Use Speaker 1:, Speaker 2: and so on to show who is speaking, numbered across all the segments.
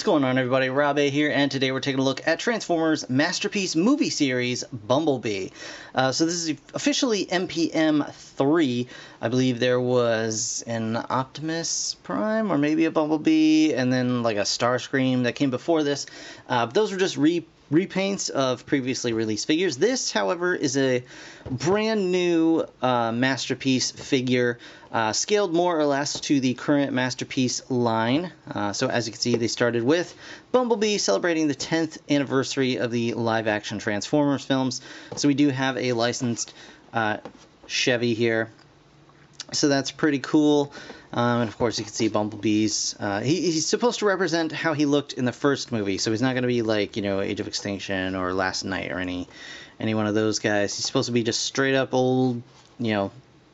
Speaker 1: going on, everybody? Rob A here, and today we're taking a look at Transformers Masterpiece movie series, Bumblebee. So this is officially MPM 3. I believe there was an Optimus Prime, or maybe a Bumblebee, and then like a Starscream that came before this. Those were just repaints of previously released figures. This, however, is a brand new Masterpiece figure, scaled more or less to the current Masterpiece line. So as you can see, they started with Bumblebee celebrating the 10th anniversary of the live-action Transformers films. So we do have a licensed Chevy here. So that's pretty cool. And of course you can see Bumblebee's, he's supposed to represent how he looked in the first movie, so he's not going to be like, you know, Age of Extinction or Last Night or any one of those guys. He's supposed to be just straight up old, you know,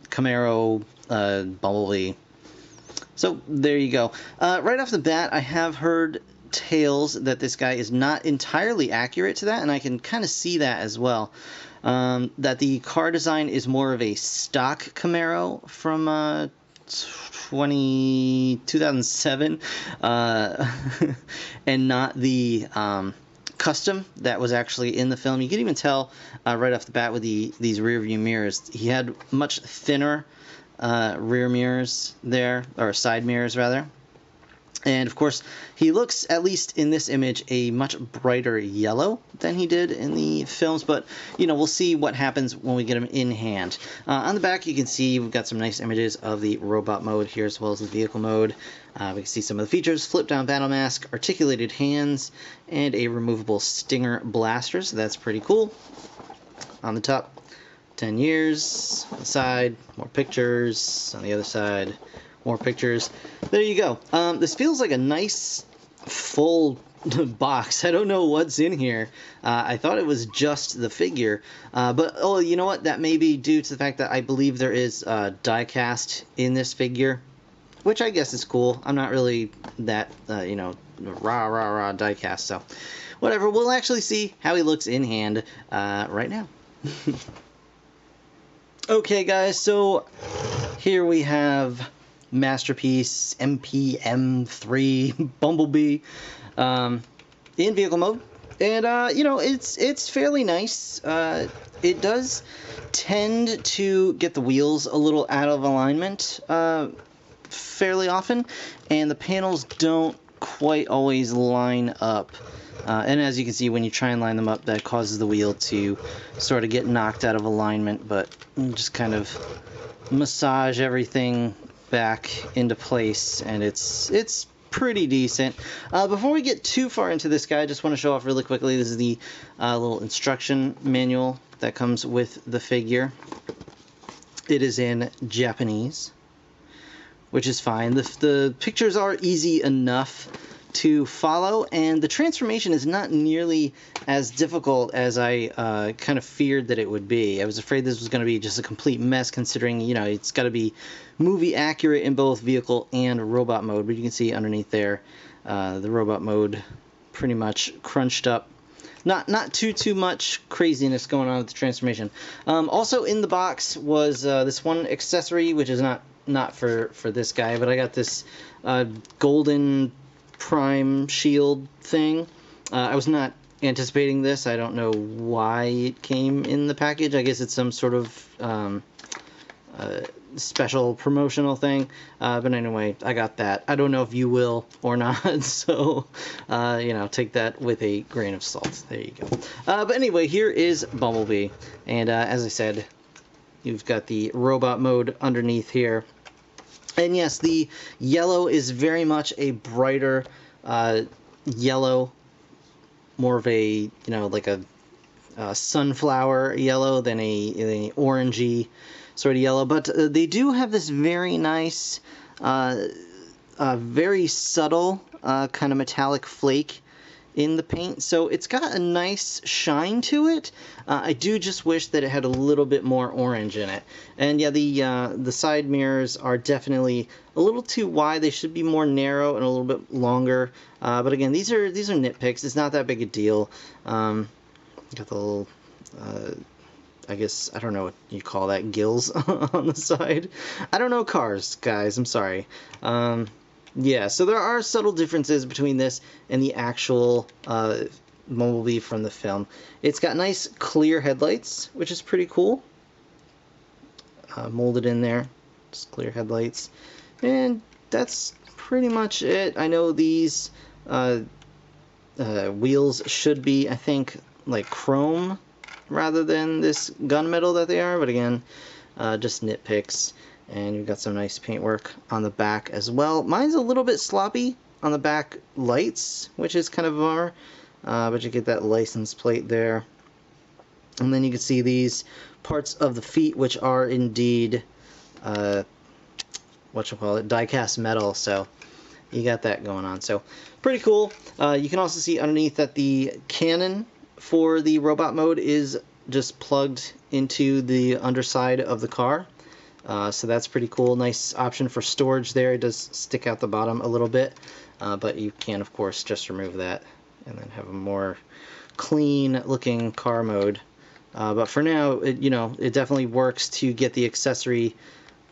Speaker 1: Camaro Bumblebee. So there you go. Right off the bat, I have heard tales that this guy is not entirely accurate to that, and I can kind of see that as well. That the car design is more of a stock Camaro from 2007 and not the custom that was actually in the film. You can even tell right off the bat with these rear view mirrors. He had much thinner rear mirrors there, or side mirrors rather. And of course, he looks, at least in this image, a much brighter yellow than he did in the films. But, you know, we'll see what happens when we get him in hand. On the back, you can see we've got some nice images of the robot mode here, as well as the vehicle mode. We can see some of the features: flip-down battle mask, articulated hands, and a removable Stinger blaster. So that's pretty cool. On the top, 10 years. On the side, more pictures. On the other side, more pictures. There you go. This feels like a nice full box. I don't know what's in here. I thought it was just the figure, but oh, you know what? That may be due to the fact that I believe there is die cast in this figure, which I guess is cool. I'm not really that you know, rah die cast, so whatever. We'll actually see how he looks in hand right now. Okay, guys. So here we have Masterpiece MPM 3 Bumblebee in vehicle mode, and you know, it's fairly nice. It does tend to get the wheels a little out of alignment fairly often, and the panels don't quite always line up. And as you can see, when you try and line them up, that causes the wheel to sort of get knocked out of alignment, but just kind of massage everything back into place, and it's pretty decent. Before we get too far into this guy, I just want to show off really quickly. This is the little instruction manual that comes with the figure. It is in Japanese, which is fine. The pictures are easy enough to follow, and the transformation is not nearly as difficult as I kind of feared that it would be. I was afraid this was going to be just a complete mess, considering, you know, it's got to be movie accurate in both vehicle and robot mode. But you can see underneath there, the robot mode pretty much crunched up. Not too much craziness going on with the transformation. Also in the box was this one accessory, which is not for this guy, but I got this golden Prime shield thing. I was not anticipating this. I don't know why it came in the package. I guess it's some sort of special promotional thing. But anyway, I got that. I don't know if you will or not, so you know, take that with a grain of salt. There you go. But anyway, here is Bumblebee, and as I said, you've got the robot mode underneath here. And yes, the yellow is very much a brighter yellow, more of a, you know, like a sunflower yellow than an orangey sort of yellow. But they do have this very nice, very subtle kind of metallic flake in the paint, so it's got a nice shine to it. I do just wish that it had a little bit more orange in it. And yeah, the side mirrors are definitely a little too wide. They should be more narrow and a little bit longer. But again, these are nitpicks. It's not that big a deal. Got the little I guess, I don't know what you call that, gills on the side. I don't know cars, guys. I'm sorry. Yeah, so there are subtle differences between this and the actual Bumblebee from the film. It's got nice clear headlights, which is pretty cool. Molded in there, just clear headlights. And that's pretty much it. I know these wheels should be, I think, like chrome rather than this gunmetal that they are, but again, just nitpicks. And you've got some nice paintwork on the back as well. Mine's a little bit sloppy on the back lights, which is kind of a bummer, but you get that license plate there. And then you can see these parts of the feet, which are indeed die-cast metal, so you got that going on. So pretty cool. You can also see underneath that the cannon for the robot mode is just plugged into the underside of the car. So that's pretty cool. Nice option for storage there. It does stick out the bottom a little bit, but you can, of course, just remove that and then have a more clean-looking car mode. But for now, it definitely works to get the accessory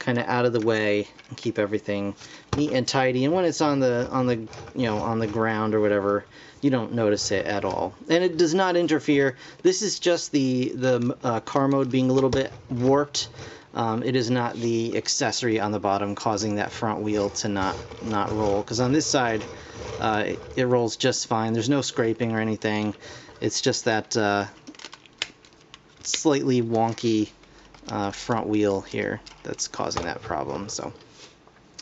Speaker 1: kind of out of the way and keep everything neat and tidy. And when it's on the ground or whatever, you don't notice it at all. And it does not interfere. This is just the car mode being a little bit warped. It is not the accessory on the bottom causing that front wheel to not roll. Because on this side, it rolls just fine. There's no scraping or anything. It's just that slightly wonky front wheel here that's causing that problem. So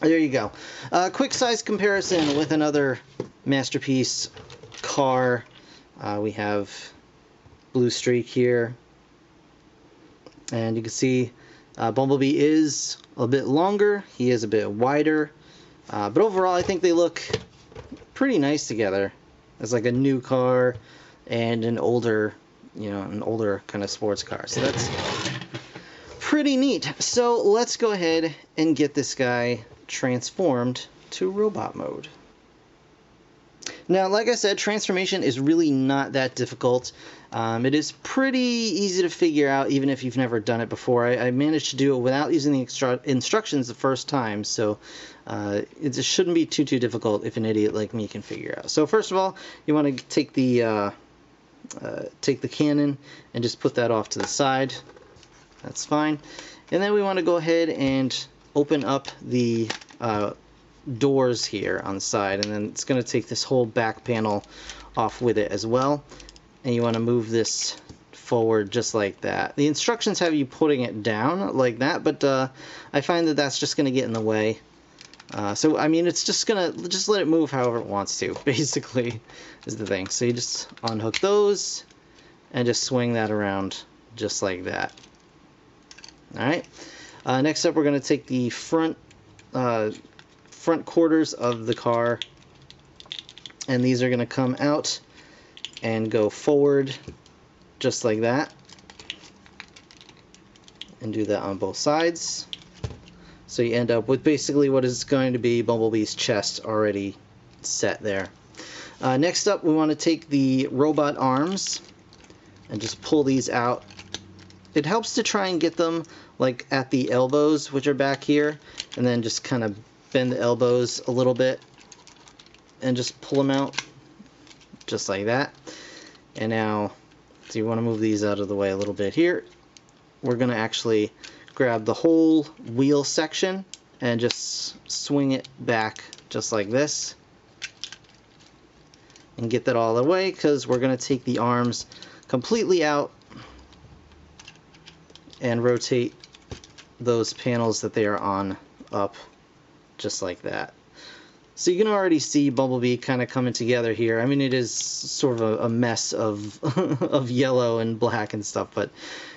Speaker 1: there you go. Quick size comparison with another Masterpiece car. We have Blue Streak here, and you can see Bumblebee is a bit longer, he is a bit wider, but overall I think they look pretty nice together as like a new car and an older kind of sports car. So that's pretty neat. So let's go ahead and get this guy transformed to robot mode. Now, like I said, transformation is really not that difficult. It is pretty easy to figure out, even if you've never done it before. I managed to do it without using the instructions the first time, so it just shouldn't be too difficult if an idiot like me can figure out. So first of all, you want to take the cannon and just put that off to the side. That's fine. And then we want to go ahead and open up the doors here on the side, and then it's going to take this whole back panel off with it as well. And you want to move this forward just like that. The instructions have you putting it down like that, but I find that that's just going to get in the way. So I mean, it's just let it move however it wants to, basically, is the thing. So you just unhook those and just swing that around just like that. Alright, next up we're going to take the front quarters of the car, and these are going to come out and go forward just like that, and do that on both sides. So you end up with basically what is going to be Bumblebee's chest already set there. Next up, we want to take the robot arms and just pull these out. It helps to try and get them like at the elbows, which are back here, and then just kind of bend the elbows a little bit and just pull them out just like that. And now, so you want to move these out of the way a little bit here. We're going to actually grab the whole wheel section and just swing it back just like this and get that all the way, because we're going to take the arms completely out and rotate those panels that they are on up just like that. So you can already see Bumblebee kind of coming together here. I mean, it is sort of a mess of of yellow and black and stuff, but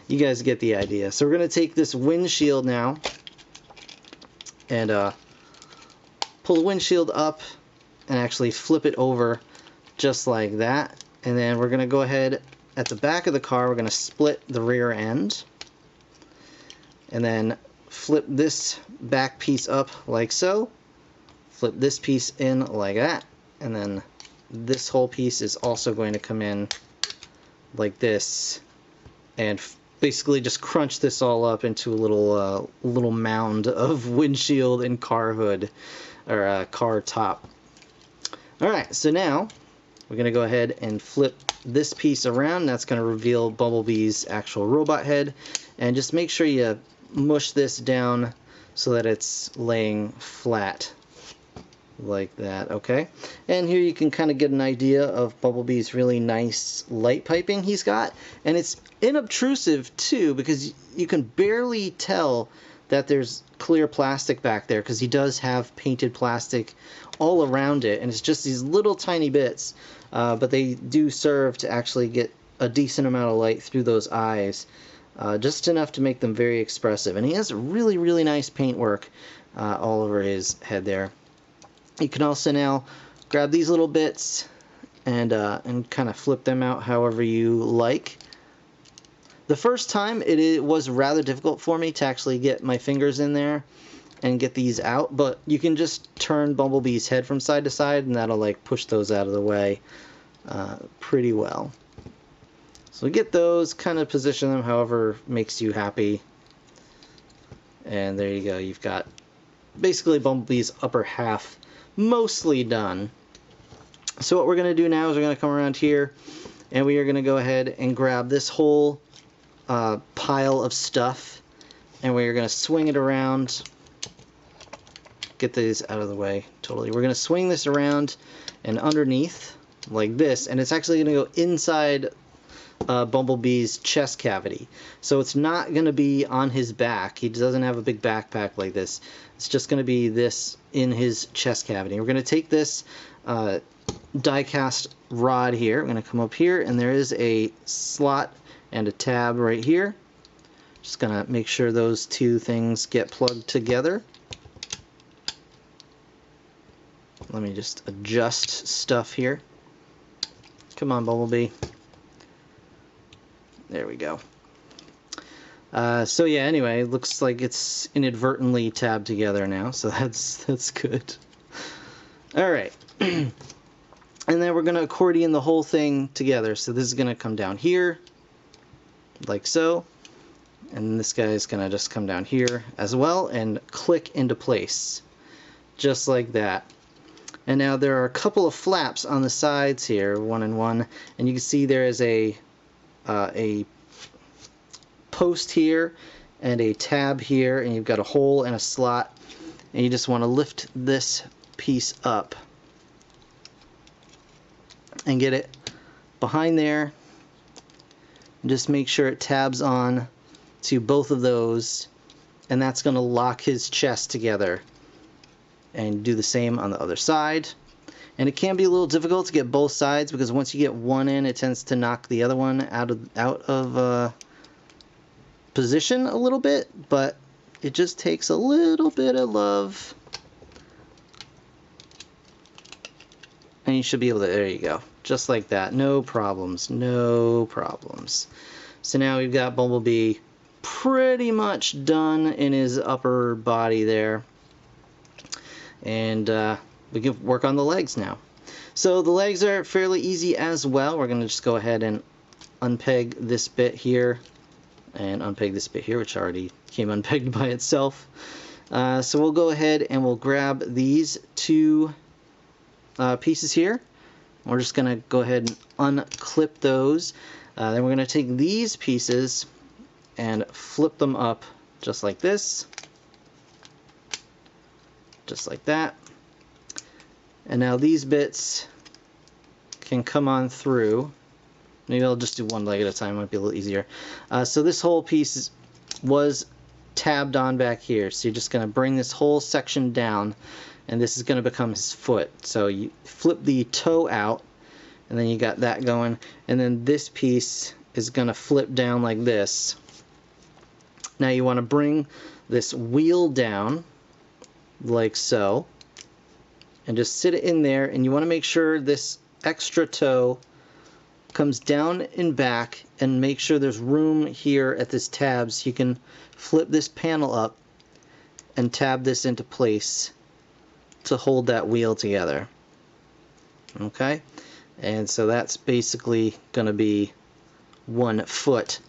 Speaker 1: you guys get the idea. So we're going to take this windshield now and pull the windshield up and actually flip it over just like that. And then we're going to go ahead at the back of the car, we're going to split the rear end and then flip this back piece up like so, flip this piece in like that, and then this whole piece is also going to come in like this, and basically just crunch this all up into a little mound of windshield and car hood. or car top. Alright, so now we're going to go ahead and flip this piece around. That's going to reveal Bumblebee's actual robot head. And just make sure you mush this down so that it's laying flat like that, okay? And here you can kind of get an idea of Bumblebee's really nice light piping he's got. And it's inobtrusive too, because you can barely tell that there's clear plastic back there, because he does have painted plastic all around it, and it's just these little tiny bits, but they do serve to actually get a decent amount of light through those eyes, just enough to make them very expressive. And he has really, really nice paintwork all over his head there. You can also now grab these little bits and kind of flip them out however you like. The first time it was rather difficult for me to actually get my fingers in there and get these out, but you can just turn Bumblebee's head from side to side and that'll like push those out of the way pretty well. So get those, kind of position them however makes you happy, and there you go. You've got basically Bumblebee's upper half mostly done. So what we're going to do now is we're going to come around here and we are going to go ahead and grab this whole pile of stuff, and we're going to swing it around. Get these out of the way totally. We're going to swing this around and underneath like this, and it's actually going to go inside Bumblebee's chest cavity. So it's not going to be on his back. He doesn't have a big backpack like this. It's just going to be this in his chest cavity. We're going to take this die-cast rod here. We're going to come up here, and there is a slot and a tab right here. Just going to make sure those two things get plugged together. Let me just adjust stuff here. Come on, Bumblebee. There we go. So yeah, anyway, it looks like it's inadvertently tabbed together now, so that's good. Alright. And then we're going to accordion the whole thing together. So this is going to come down here, like so. And this guy is going to just come down here as well and click into place. Just like that. And now there are a couple of flaps on the sides here, one and one. And you can see there is a post here and a tab here, and you've got a hole and a slot, and you just want to lift this piece up and get it behind there, and just make sure it tabs on to both of those, and that's going to lock his chest together. And do the same on the other side. And it can be a little difficult to get both sides, because once you get one in, it tends to knock the other one out of position a little bit, but it just takes a little bit of love. And you should be able to, there you go. Just like that. No problems. No problems. So now we've got Bumblebee pretty much done in his upper body there. And we can work on the legs now. So the legs are fairly easy as well. We're going to just go ahead and unpeg this bit here and unpeg this bit here, which already came unpegged by itself. So we'll go ahead and we'll grab these two pieces here. We're just going to go ahead and unclip those. Then we're going to take these pieces and flip them up just like this. Just like that. And now these bits can come on through. Maybe I'll just do one leg at a time, might be a little easier. So this whole piece was tabbed on back here. So you're just going to bring this whole section down, and this is going to become his foot. So you flip the toe out, and then you got that going. And then this piece is going to flip down like this. Now you want to bring this wheel down like so, and just sit it in there, and you want to make sure this extra toe comes down and back, and make sure there's room here at this tab so you can flip this panel up and tab this into place to hold that wheel together. Okay, and so that's basically going to be one foot.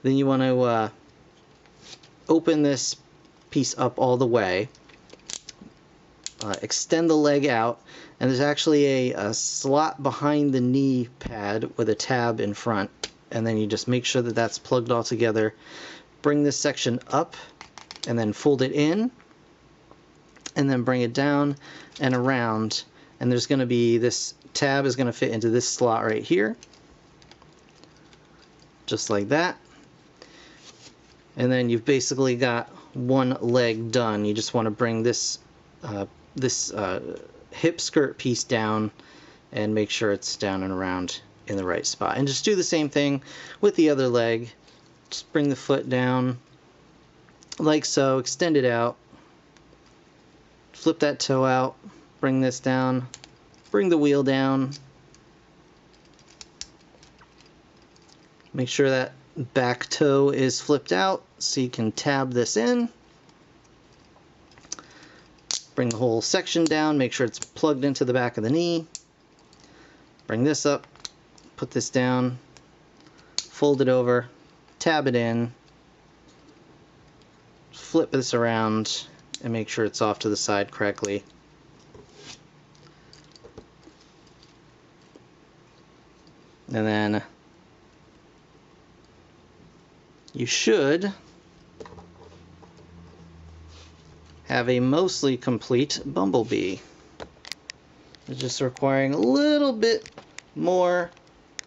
Speaker 1: Then you want to open this piece up all the way. extend the leg out, and there's actually a slot behind the knee pad with a tab in front, and then you just make sure that that's plugged all together. Bring this section up and then fold it in, and then bring it down and around, and there's going to be this tab is going to fit into this slot right here, just like that. And then you've basically got one leg done. You just want to bring this hip skirt piece down and make sure it's down and around in the right spot. And just do the same thing with the other leg. Just bring the foot down like so, extend it out, flip that toe out, bring this down, bring the wheel down, make sure that back toe is flipped out so you can tab this in. Bring the whole section down, make sure it's plugged into the back of the knee. Bring this up, put this down, fold it over, tab it in, flip this around, and make sure it's off to the side correctly. And then you should have a mostly complete Bumblebee. It's just requiring a little bit more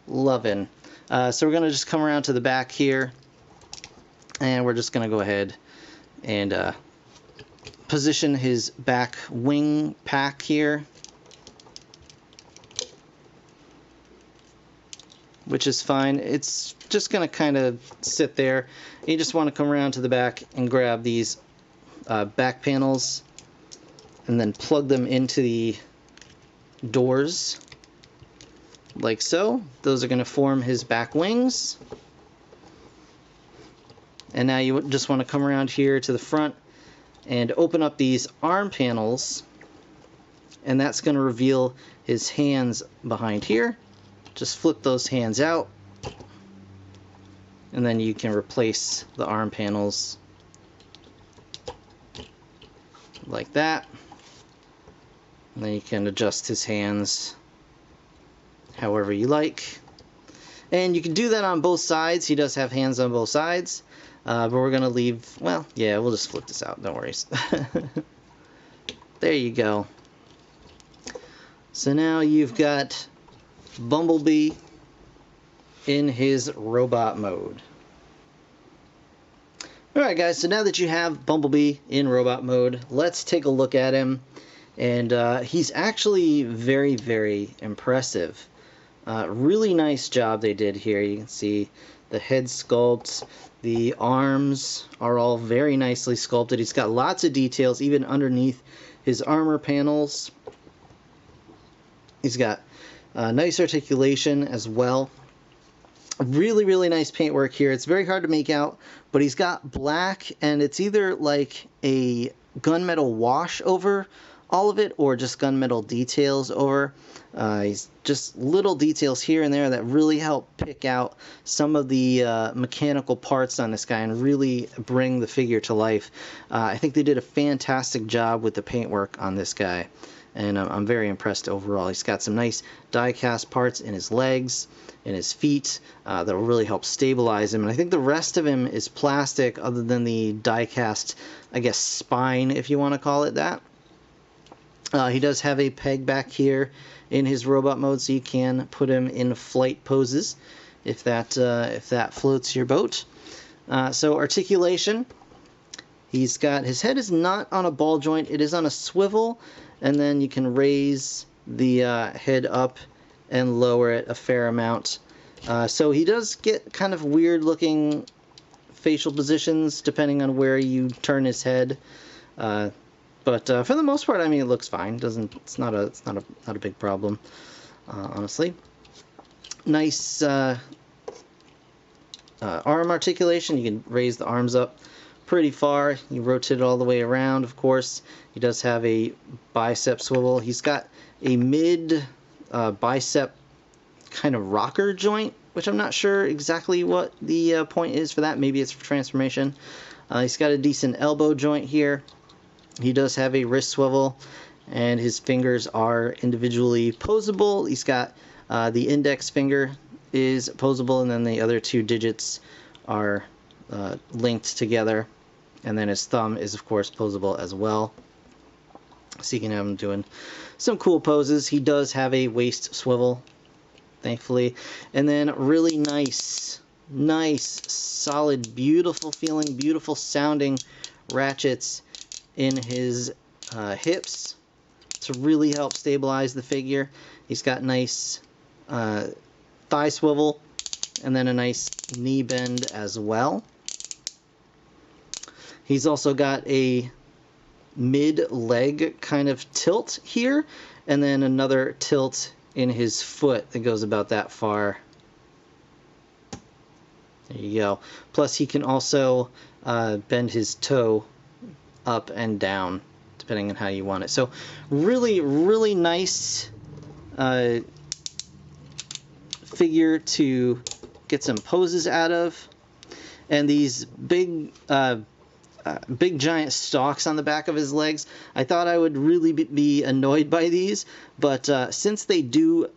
Speaker 1: loving. So we're going to just come around to the back here, and we're just going to go ahead and position his back wing pack here, which is fine. It's just going to kind of sit there. You just want to come around to the back and grab these back panels and then plug them into the doors like so. Those are going to form his back wings. And now you just want to come around here to the front and open up these arm panels, and that's going to reveal his hands behind here. Just flip those hands out, and then you can replace the arm panels like that. And then you can adjust his hands however you like. And you can do that on both sides. He does have hands on both sides. But we're going to leave, well, yeah, we'll just flip this out, don't worry. There you go. So now you've got Bumblebee in his robot mode. Alright guys, so now that you have Bumblebee in robot mode, let's take a look at him. And he's actually very, very impressive. Really nice job they did here. You can see the head sculpt. The arms are all very nicely sculpted. He's got lots of details even underneath his armor panels. He's got nice articulation as well. Really, really nice paintwork here. It's very hard to make out, but he's got black, and it's either like a gunmetal wash over all of it or just gunmetal details over. He's just little details here and there that really help pick out some of the mechanical parts on this guy and really bring the figure to life. I think they did a fantastic job with the paintwork on this guy, and I'm very impressed overall. He's got some nice die-cast parts in his legs, in his feet, that will really help stabilize him. And I think the rest of him is plastic other than the die-cast, I guess, spine, if you want to call it that. He does have a peg back here in his robot mode, so you can put him in flight poses if that floats your boat. So articulation, he's got, his head is not on a ball joint, it is on a swivel, and then you can raise the head up and lower it a fair amount. So he does get kind of weird looking facial positions depending on where you turn his head. But for the most part, I mean, it looks fine. It's not a big problem, honestly. Nice arm articulation. You can raise the arms up pretty far. You rotate it all the way around, of course. He does have a bicep swivel. He's got a mid bicep kind of rocker joint, which I'm not sure exactly what the point is for that. Maybe it's for transformation. He's got a decent elbow joint here. He does have a wrist swivel, and his fingers are individually posable. He's got the index finger is posable, and then the other 2 digits are linked together, and then his thumb is of course posable as well. So you can have him doing some cool poses. He does have a waist swivel, thankfully, and then really nice, solid, beautiful feeling, beautiful sounding ratchets in his hips to really help stabilize the figure. He's got nice thigh swivel and then a nice knee bend as well. He's also got a mid-leg kind of tilt here, and then another tilt in his foot that goes about that far. There you go. Plus he can also bend his toe up and down depending on how you want it. So really nice figure to get some poses out of. And these big giant stalks on the back of his legs, I thought I would really be annoyed by these, but since they do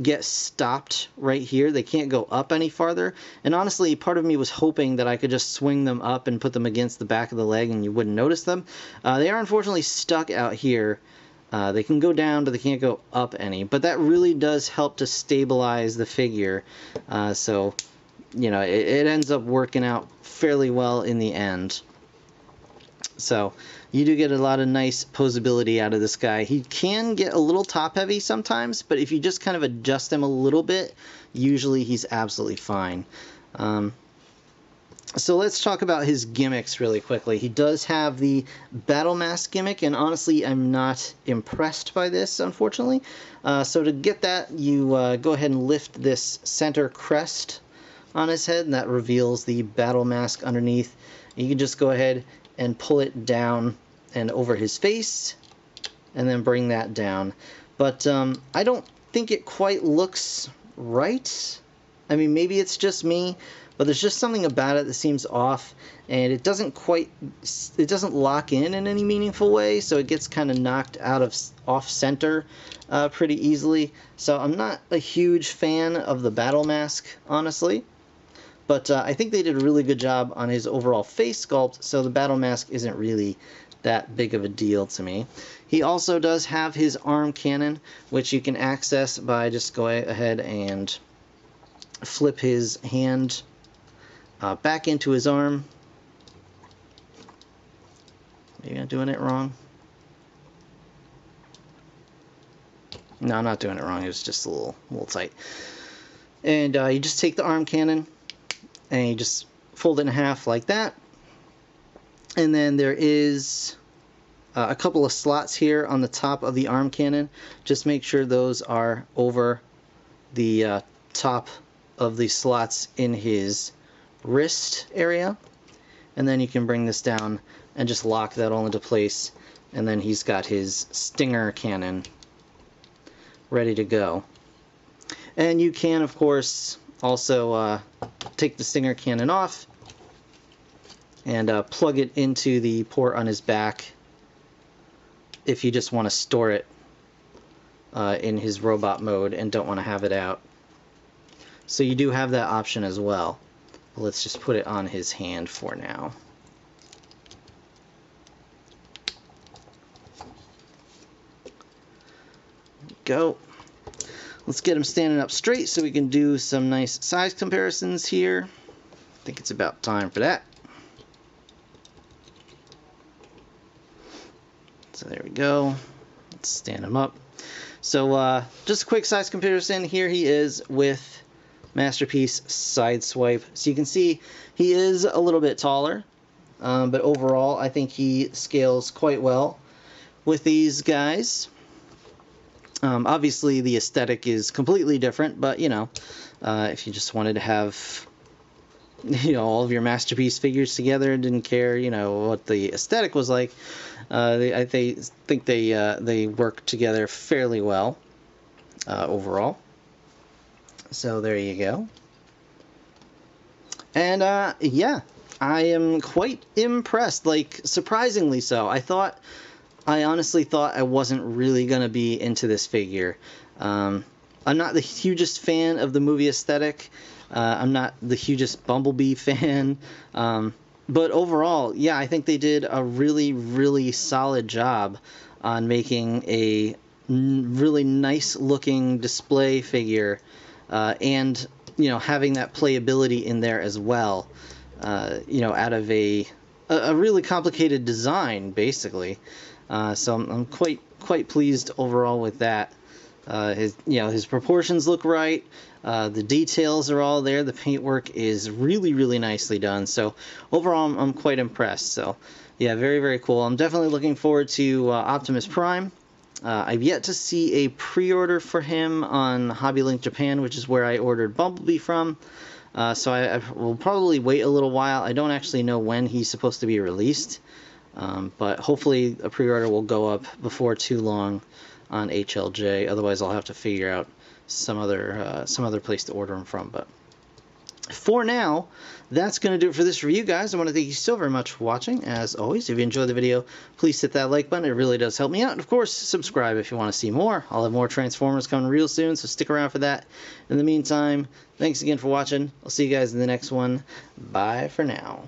Speaker 1: get stopped right here, they can't go up any farther, and honestly part of me was hoping that I could just swing them up and put them against the back of the leg and you wouldn't notice them. They are unfortunately stuck out here. They can go down, but they can't go up any, but that really does help to stabilize the figure, so you know, it ends up working out fairly well in the end. So you do get a lot of nice posability out of this guy. He can get a little top heavy sometimes, but if you just kind of adjust him a little bit, usually he's absolutely fine. So let's talk about his gimmicks really quickly. He does have the battle mask gimmick, and honestly I'm not impressed by this, unfortunately. So to get that, you go ahead and lift this center crest on his head, and that reveals the battle mask underneath. You can just go ahead and pull it down and over his face, and then bring that down. But I don't think it quite looks right. I mean, maybe it's just me, but there's just something about it that seems off, and it doesn't lock in any meaningful way, so it gets kind of knocked out of off center pretty easily. So I'm not a huge fan of the battle mask, honestly. But I think they did a really good job on his overall face sculpt, so the battle mask isn't really that big of a deal to me. He also does have his arm cannon, which you can access by just going ahead and flip his hand back into his arm. Maybe I'm doing it wrong. No, I'm not doing it wrong. It was just a little tight. And you just take the arm cannon, and you just fold it in half like that. And then there is a couple of slots here on the top of the arm cannon. Just make sure those are over the top of the slots in his wrist area. And then you can bring this down and just lock that all into place. And then he's got his stinger cannon ready to go. And you can, of course, also take the stinger cannon off and plug it into the port on his back if you just want to store it in his robot mode and don't want to have it out. So you do have that option as well. Let's just put it on his hand for now. Go. Let's get him standing up straight so we can do some nice size comparisons here. I think it's about time for that. So there we go. Let's stand him up. So just a quick size comparison. Here he is with Masterpiece Sideswipe. So you can see he is a little bit taller, but overall I think he scales quite well with these guys. Obviously the aesthetic is completely different, but you know, if you just wanted to have, you know, all of your Masterpiece figures together and didn't care, you know, what the aesthetic was like, I think they work together fairly well overall. So there you go. And yeah, I am quite impressed, like surprisingly so. I thought I honestly thought I wasn't really going to be into this figure. I'm not the hugest fan of the movie aesthetic. I'm not the hugest Bumblebee fan. But overall, yeah, I think they did a really, really solid job on making a really nice looking display figure, and having that playability in there as well. Out of a really complicated design, basically. So I'm quite pleased overall with that. His proportions look right. The details are all there. The paintwork is really, really nicely done. So overall, I'm quite impressed. So yeah, very, very cool. I'm definitely looking forward to Optimus Prime. I've yet to see a pre-order for him on Hobby Link Japan, which is where I ordered Bumblebee from. So I will probably wait a little while. I don't actually know when he's supposed to be released, but hopefully a pre-order will go up before too long on HLJ. Otherwise, I'll have to figure out some other place to order them from. But for now, that's going to do it for this review, guys. I want to thank you so very much for watching. As always, if you enjoyed the video, please hit that like button. It really does help me out. And of course, subscribe if you want to see more. I'll have more Transformers coming real soon, so stick around for that. In the meantime, thanks again for watching. I'll see you guys in the next one. Bye for now.